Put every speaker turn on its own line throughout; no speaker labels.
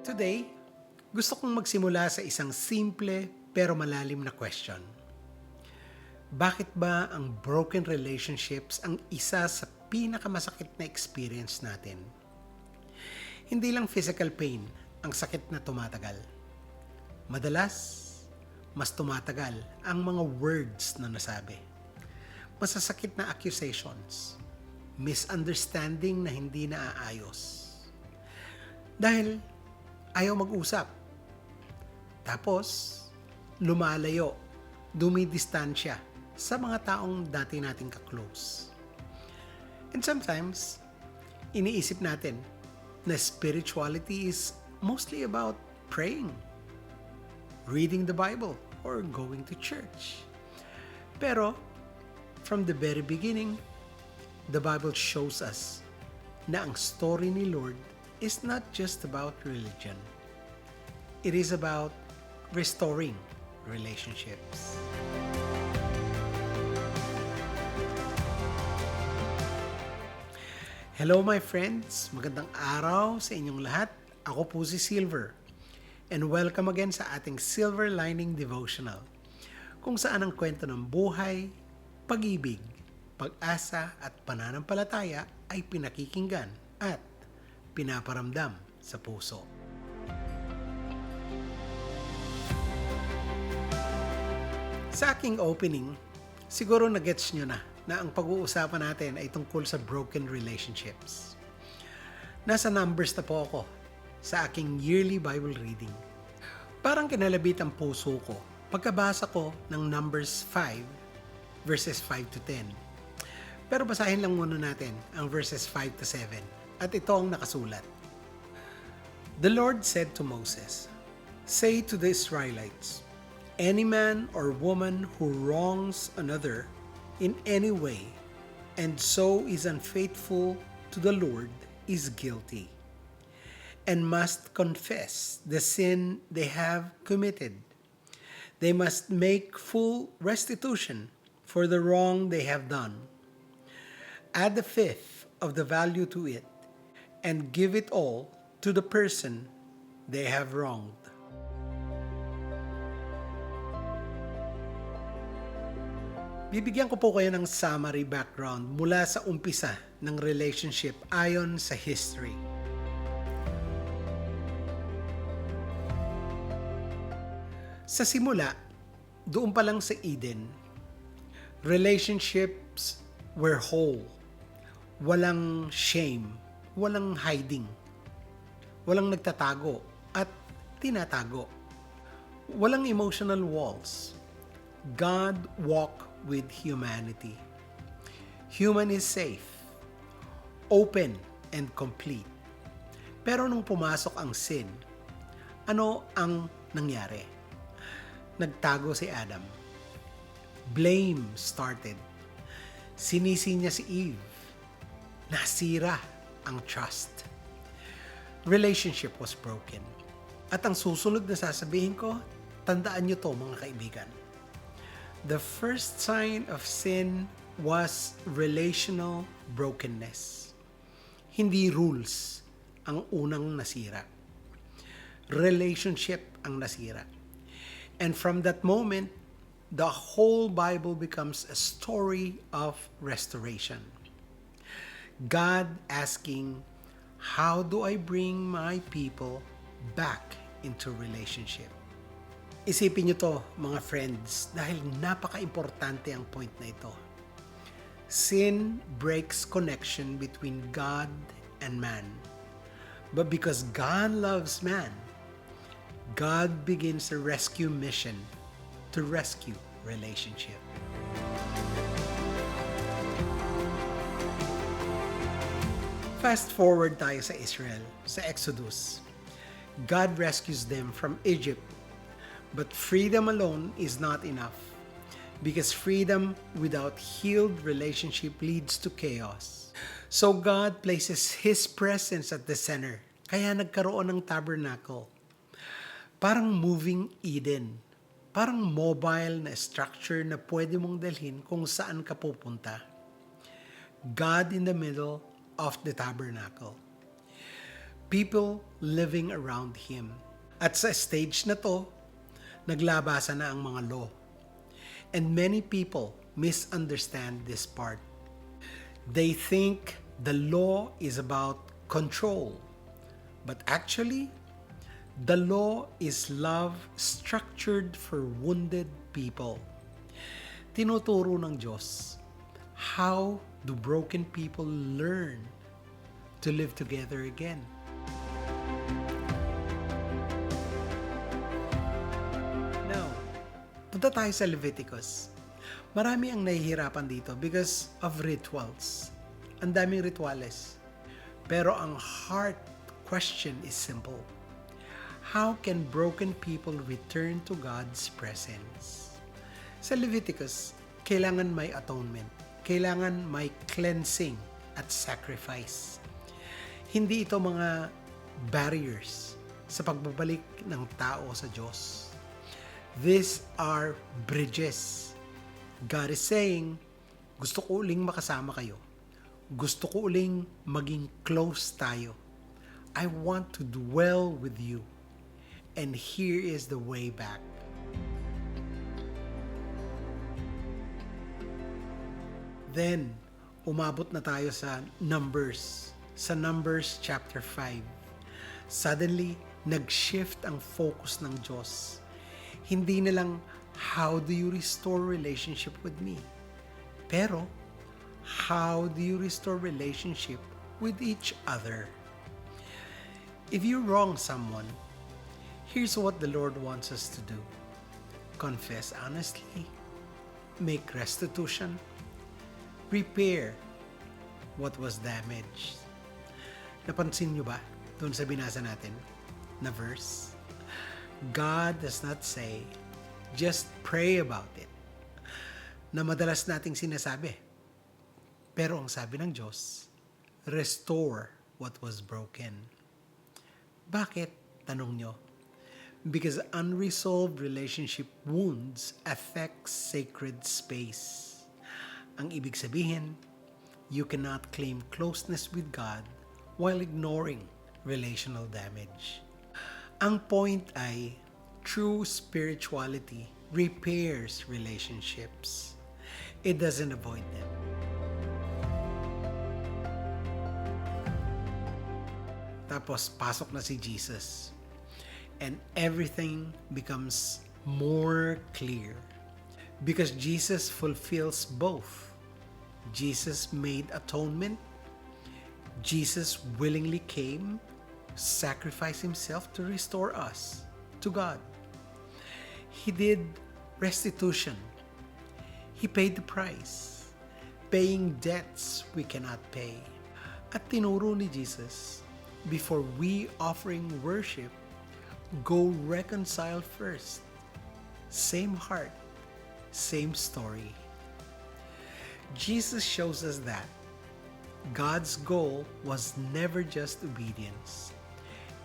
Today, gusto kong magsimula sa isang simple pero malalim na question. Bakit ba ang broken relationships ang isa sa pinakamasakit na experience natin? Hindi lang physical pain ang sakit na tumatagal. Madalas, mas tumatagal ang mga words na nasabi. Masasakit na accusations, misunderstanding na hindi naaayos. Dahil ayaw mag-usap. Tapos, lumalayo, dumidistansya sa mga taong dati nating ka-close. And sometimes, iniisip natin na spirituality is mostly about praying, reading the Bible, or going to church. Pero, from the very beginning, the Bible shows us na ang story ni Lord is not just about religion. It is about restoring relationships. Hello my friends! Magandang araw sa inyong lahat. Ako po si Silver. And welcome again sa ating Silver Lining Devotional, kung saan ang kwento ng buhay, pag-ibig, pag-asa at pananampalataya ay pinakikinggan at pinaparamdam sa puso. Sa aking opening, siguro na-gets nyo na ang pag-uusapan natin ay tungkol sa broken relationships. Nasa Numbers na po ako sa aking yearly Bible reading. Parang kinalabit ang puso ko pagkabasa ko ng Numbers 5 verses 5 to 10. Pero basahin lang muna natin ang verses 5 to 7. At ito ang nakasulat. The Lord said to Moses, "Say to the Israelites, any man or woman who wrongs another in any way and so is unfaithful to the Lord is guilty and must confess the sin they have committed. They must make full restitution for the wrong they have done. Add a fifth of the value to it and give it all to the person they have wronged." Bibigyan ko po kayo ng summary background mula sa umpisa ng relationship ayon sa history. Sa simula, doon pa lang sa Eden, relationships were whole. Walang shame, walang hiding, walang nagtatago at tinatago. Walang emotional walls. God walked with humanity. Human is safe, open, and complete. Pero nung pumasok ang sin, ano ang nangyari? Nagtago si Adam. Blame started. Sinisi niya si Eve. Nasira ang trust. Relationship was broken. At ang susunod na sasabihin ko, tandaan niyo to mga kaibigan. The first sign of sin was relational brokenness. Hindi rules ang unang nasira. Relationship ang nasira. And from that moment, the whole Bible becomes a story of restoration. God asking, how do I bring my people back into relationship? Isipin nyo to mga friends dahil napaka-importante ang point na ito. Sin breaks connection between God and man. But because God loves man, God begins a rescue mission to rescue relationship. Fast forward tayo sa Israel, sa Exodus. God rescues them from Egypt. But freedom alone is not enough, because freedom without healed relationship leads to chaos. So God places His presence at the center, kaya nagkaroon ng tabernacle. Parang moving Eden, parang mobile na structure na pwede mong dalhin kung saan ka pupunta. God in the middle of the tabernacle. people living around him. At sa stage na to, naglabasa na ang mga law. And many people misunderstand this part. They think the law is about control. But actually, the law is love structured for wounded people. Tinuturo ng Diyos, how do broken people learn to live together again? Now, punta tayo sa Leviticus. Marami ang nahihirapan dito because of rituals. Ang daming rituales. Pero ang heart question is simple. How can broken people return to God's presence? Sa Leviticus, kailangan may atonement. Kailangan may cleansing at sacrifice. Hindi ito mga barriers sa pagbabalik ng tao sa Diyos. These are bridges. God is saying, gusto ko uling makasama kayo. Gusto ko uling maging close tayo. I want to dwell with you. And here is the way back. Then, umabot na tayo sa Numbers. Sa Numbers chapter 5. Suddenly, nag-shift ang focus ng Diyos. Hindi na lang, how do you restore relationship with me? Pero, how do you restore relationship with each other? If you wrong someone, here's what the Lord wants us to do. Confess honestly, make restitution, repair what was damaged. Napansin nyo ba doon sa binasa natin na verse? God does not say, just pray about it, na madalas nating sinasabi. Pero ang sabi ng Diyos, restore what was broken. Bakit? Tanong nyo. Because unresolved relationship wounds affect sacred space. Ang ibig sabihin, you cannot claim closeness with God while ignoring relational damage. Ang point ay, true spirituality repairs relationships. It doesn't avoid them. Tapos, pasok na si Jesus. And everything becomes more clear. Because Jesus fulfills both. Jesus made atonement. Jesus willingly came, sacrificed himself to restore us to God. He did restitution. He paid the price, paying debts we cannot pay. At tinuro ni Jesus, before we offering worship, go reconcile first. Same heart, same story. Jesus shows us that God's goal was never just obedience.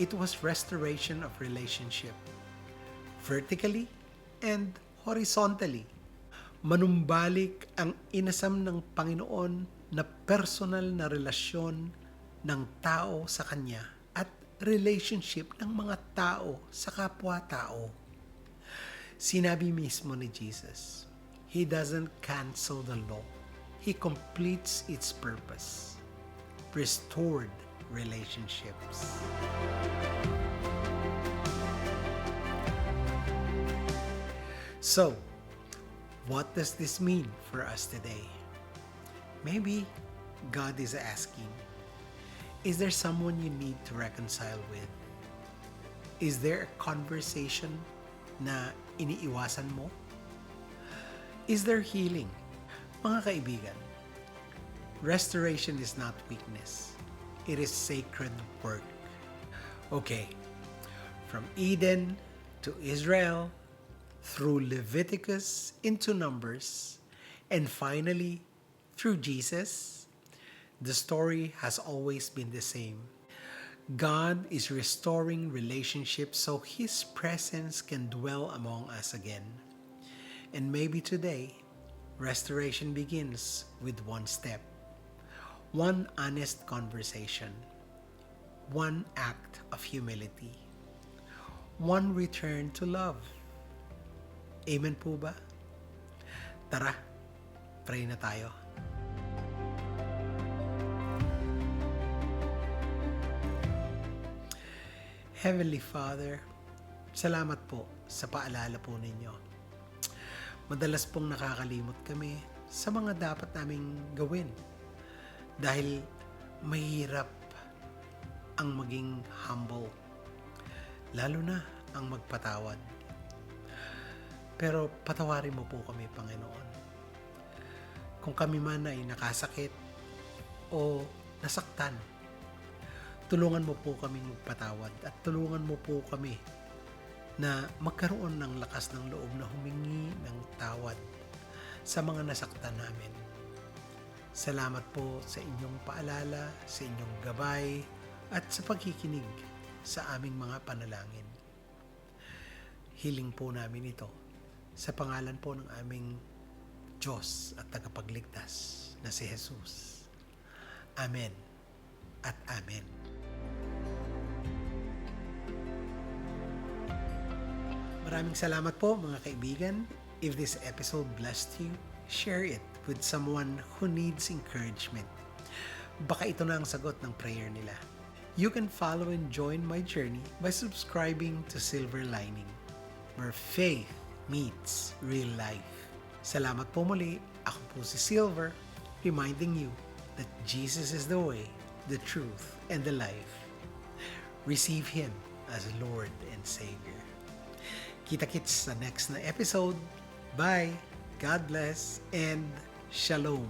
It was restoration of relationship, vertically and horizontally. Manumbalik ang inasam ng Panginoon na personal na relasyon ng tao sa Kanya at relationship ng mga tao sa kapwa-tao. Sinabi mismo ni Jesus, He doesn't cancel the law. He completes its purpose. Restored relationships. So, what does this mean for us today? Maybe God is asking, is there someone you need to reconcile with? Is there a conversation na iniiwasan mo? Is there healing? Mga kaibigan, restoration is not weakness. It is sacred work. Okay, from Eden to Israel, through Leviticus into Numbers, and finally, through Jesus, the story has always been the same. God is restoring relationships so His presence can dwell among us again. And maybe today, restoration begins with one step, one honest conversation. one act of humility, one return to love. Amen po ba? Tara, pray na tayo. Heavenly Father, salamat po sa paalala po ninyo. Madalas pong nakakalimot kami sa mga dapat naming gawin dahil mahirap ang maging humble, lalo na ang magpatawad. Pero patawarin mo po kami, Panginoon. Kung kami man ay nakasakit o nasaktan, tulungan mo po kami magpatawad at tulungan mo po kami na magkaroon ng lakas ng loob na humingi ng tawad sa mga nasaktan namin. Salamat po sa inyong paalala, sa inyong gabay at sa pagkikinig sa aming mga panalangin. Hiling po namin ito sa pangalan po ng aming Diyos at tagapagligtas na si Jesus. Amen at Amen. Maraming salamat po mga kaibigan. If this episode blessed you, share it with someone who needs encouragement. Baka ito na ang sagot ng prayer nila. You can follow and join my journey by subscribing to Silver Lining, where faith meets real life. Salamat po muli. Ako po si Silver, reminding you that Jesus is the way, the truth, and the life. Receive Him as Lord and Savior. Kita-kits sa next na episode. Bye! God bless and Shalom!